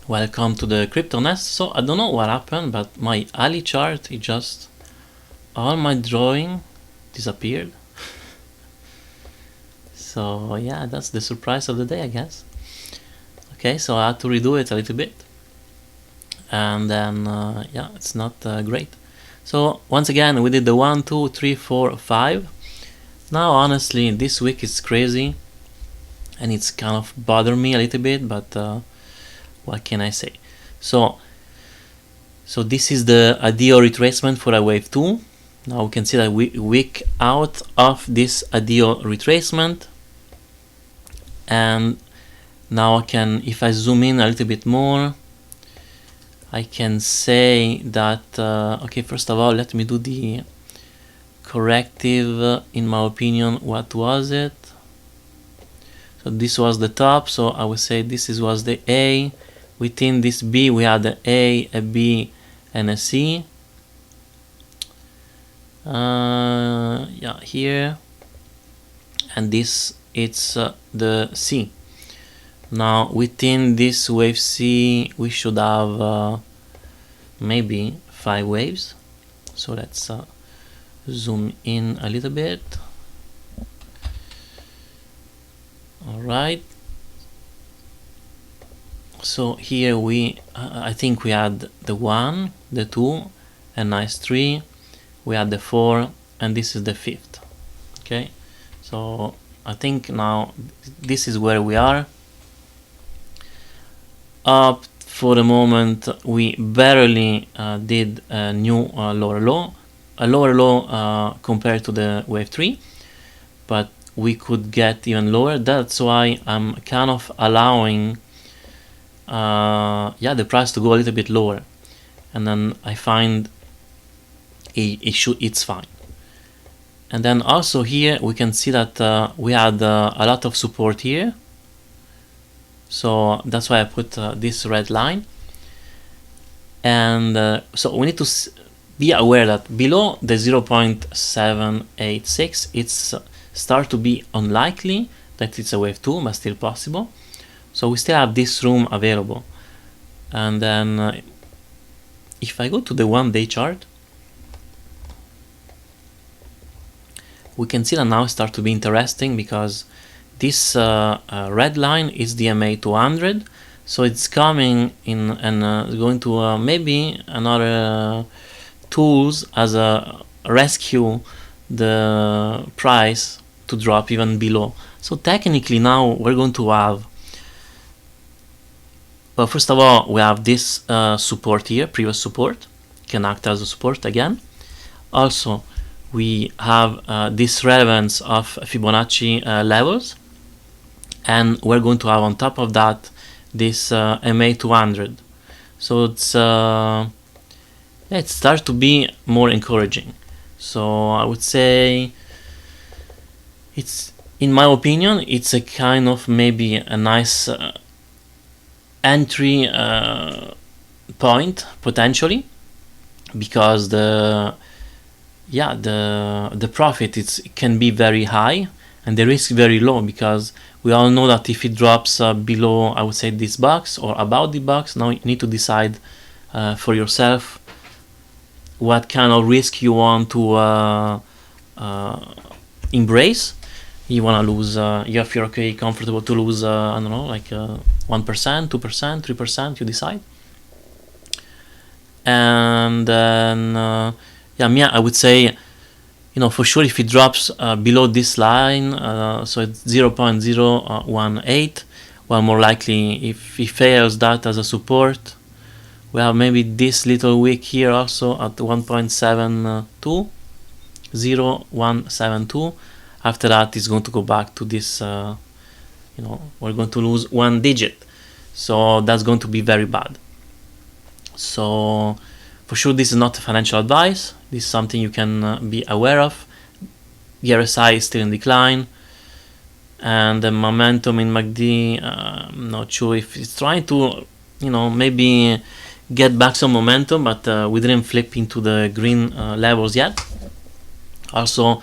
Welcome to the crypto nest. So I don't know what happened, but my Ali chart, it just, all my drawing disappeared. So yeah, that's the surprise of the day, I guess. Okay, so I had to redo it a little bit, and then yeah, it's not great. So once again, we did the 1, 2, 3, 4, 5. Now honestly, this week is crazy, and it's kind of bothered me a little bit, but what can I say? So this is the ideal retracement for a wave 2. Now we can see that we wick out of this ideal retracement, and now I can, if I zoom in a little bit more, I can say that okay, first of all, let me do the corrective. In my opinion, what was it? So this was the top, so I would say this was the A. Within this B we had the A, a B, and a C. Yeah, here, and this, it's the C. Now within this wave C we should have maybe 5 waves. So let's zoom in a little bit. Alright, so here we I think we had the 1, the 2, a nice 3, we had the 4, and this is the 5th. Okay, so I think now this is where we are. Up for the moment we barely did a new lower low, compared to the wave 3, but we could get even lower. That's why I'm kind of allowing yeah, the price to go a little bit lower, and then I find it's fine. And then also here we can see that we had a lot of support here, so that's why I put this red line. And so we need to be aware that below the 0.786 it's start to be unlikely that it's a wave 2, but still possible. So we still have this room available. And then if I go to the 1-day chart, we can see that now it starts to be interesting, because this red line is the MA 200, so it's coming in and going to maybe another tools as a rescue the price to drop even below. So technically now we're going to have, well, first of all, we have this support here, previous support, can act as a support again. Also, we have this relevance of Fibonacci levels, and we're going to have on top of that this MA 200. So it's it starts to be more encouraging. So I would say it's, in my opinion, it's a kind of maybe a nice entry point potentially, because the profit it can be very high and the risk very low, because we all know that if it drops below, I would say, this box or about the box, now you need to decide for yourself what kind of risk you want to embrace. You want to lose, if you're okay, comfortable to lose, I don't know, like 1%, 2%, 3%, you decide. And then yeah, I would say, for sure, if it drops below this line, so it's 0.018, well, more likely if it fails that as a support, we have maybe this little wick here also at 1.72, 0.172. After that, it's going to go back to this, we're going to lose 1 digit. So that's going to be very bad. So for sure, this is not financial advice. This is something you can be aware of. The RSI is still in decline, and the momentum in MACD, I'm not sure if it's trying to, maybe get back some momentum, but we didn't flip into the green levels yet. Also,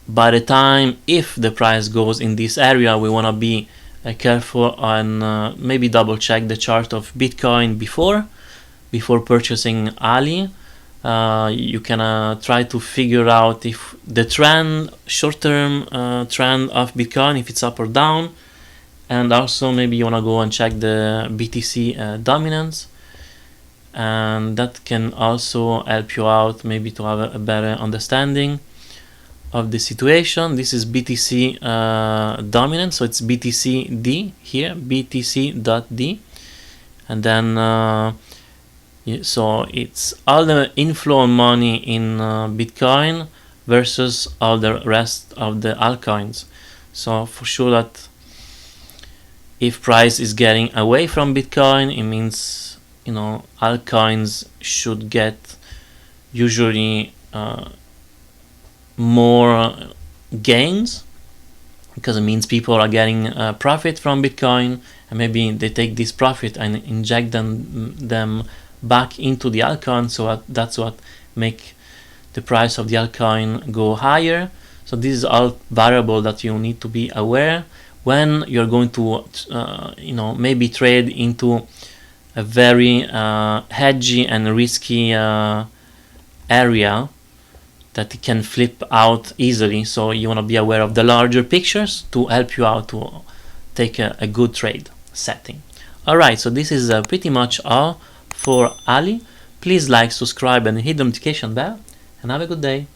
by the time, if the price goes in this area, we want to be careful on maybe double check the chart of Bitcoin before purchasing Ali. You can try to figure out if the trend, short-term trend of Bitcoin, if it's up or down, and also maybe you want to go and check the BTC dominance, and that can also help you out maybe to have a better understanding of the situation. This is BTC dominance, so it's BTCD here, BTC.D, and then so it's all the inflow money in Bitcoin versus all the rest of the altcoins. So for sure that if price is getting away from Bitcoin, it means, you know, altcoins should get usually more gains, because it means people are getting profit from Bitcoin, and maybe they take this profit and inject them back into the altcoin, so that's what make the price of the altcoin go higher. So this is all variable that you need to be aware when you're going to you know, maybe trade into a very hedgy and risky area that it can flip out easily. So you want to be aware of the larger pictures to help you out to take a good trade setting. Alright, so this is pretty much all for Ali. Please like, subscribe and hit the notification bell, and have a good day.